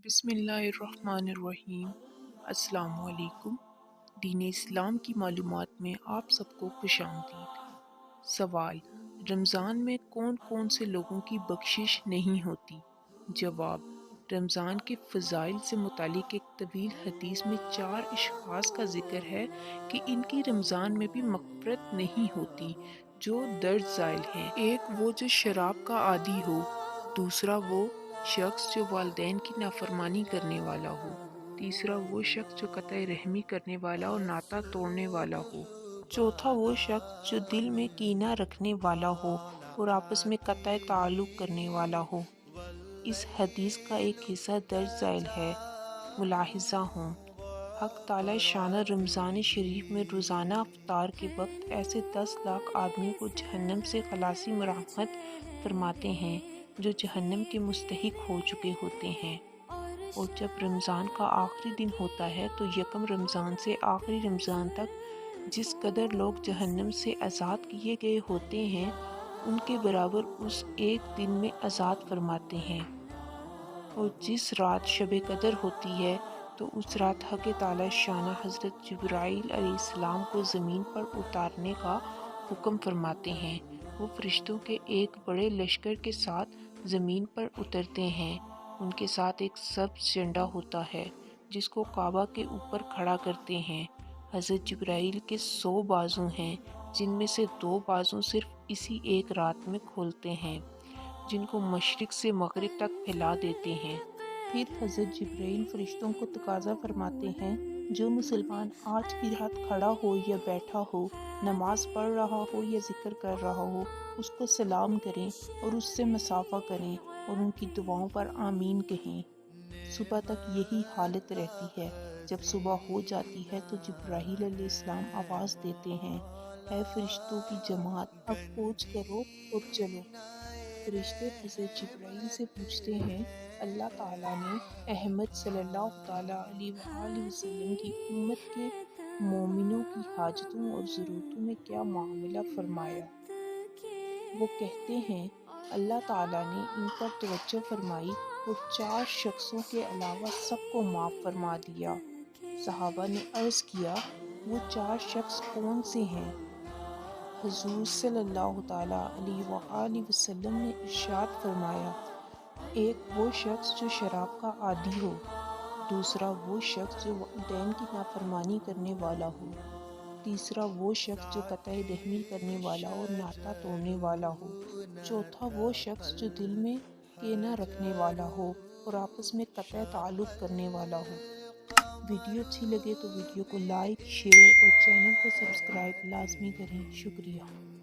بسم اللہ الرحمن الرحیم۔ السلام علیکم۔ دین اسلام کی معلومات میں آپ سب کو خوش آمدید۔ سوال: رمضان میں کون کون سے لوگوں کی بخشش نہیں ہوتی؟ جواب: رمضان کے فضائل سے متعلق ایک طویل حدیث میں 4 اشخاص کا ذکر ہے کہ ان کی رمضان میں بھی مغفرت نہیں ہوتی، جو درج ذیل ہیں۔ ایک وہ جو شراب کا عادی ہو، دوسرا وہ شخص جو والدین کی نافرمانی کرنے والا ہو، تیسرا وہ شخص جو قطع رحمی کرنے والا اور ناطہ توڑنے والا ہو، چوتھا وہ شخص جو دل میں کینہ رکھنے والا ہو اور آپس میں قطع تعلق کرنے والا ہو۔ اس حدیث کا ایک حصہ درج ذیل ہے۔ ملاحظہ ہوں: حق تعالی شانہ رمضان شریف میں روزانہ افطار کے وقت ایسے 10 لاکھ آدمیوں کو جہنم سے خلاصی مرحمت فرماتے ہیں جو جہنم کے مستحق ہو چکے ہوتے ہیں، اور جب رمضان کا آخری دن ہوتا ہے تو یکم رمضان سے آخری رمضان تک جس قدر لوگ جہنم سے آزاد کیے گئے ہوتے ہیں ان کے برابر اس ایک دن میں آزاد فرماتے ہیں۔ اور جس رات شب قدر ہوتی ہے تو اس رات حق تعالی شانہ حضرت جبرائیل علیہ السلام کو زمین پر اتارنے کا حکم فرماتے ہیں۔ وہ فرشتوں کے ایک بڑے لشکر کے ساتھ زمین پر اترتے ہیں۔ ان کے ساتھ ایک سبز جھنڈا ہوتا ہے جس کو کعبہ کے اوپر کھڑا کرتے ہیں۔ حضرت جبرائیل کے 100 بازو ہیں جن میں سے 2 بازو صرف اسی ایک رات میں کھولتے ہیں، جن کو مشرق سے مغرب تک پھیلا دیتے ہیں۔ پھر حضرت جبرائیل فرشتوں کو تقاضا فرماتے ہیں: جو مسلمان آج کی رات کھڑا ہو یا بیٹھا ہو، نماز پڑھ رہا ہو یا ذکر کر رہا ہو، اس کو سلام کریں اور اس سے مصافحہ کریں اور ان کی دعاؤں پر آمین کہیں۔ صبح تک یہی حالت رہتی ہے۔ جب صبح ہو جاتی ہے تو جبرائیل علیہ السلام آواز دیتے ہیں: اے فرشتوں کی جماعت، اب کوچ کرو اور چلو۔ فرشتے حضرت جبرائیل سے پوچھتے ہیں: اللہ تعالیٰ نے احمد صلی اللہ تعالیٰ علیہ وآلہ وسلم کی امت کے مومنوں کی حاجتوں اور ضرورتوں میں کیا معاملہ فرمایا؟ وہ کہتے ہیں: اللہ تعالیٰ نے ان پر توجہ فرمائی اور 4 شخصوں کے علاوہ سب کو معاف فرما دیا۔ صحابہ نے عرض کیا: وہ 4 شخص کون سے ہیں؟ حضور صلی اللہ تعالیٰ علیہ وآلہ وسلم نے ارشاد فرمایا: ایک وہ شخص جو شراب کا عادی ہو، دوسرا وہ شخص جو والدین کی نافرمانی کرنے والا ہو، تیسرا وہ شخص جو قطع رحمی کرنے والا اور ناطہ توڑنے والا ہو، چوتھا وہ شخص جو دل میں کینہ رکھنے والا ہو اور آپس میں قطع تعلق کرنے والا ہو۔ ویڈیو اچھی لگے تو ویڈیو کو لائک، شیئر اور چینل کو سبسکرائب لازمی کریں۔ شکریہ۔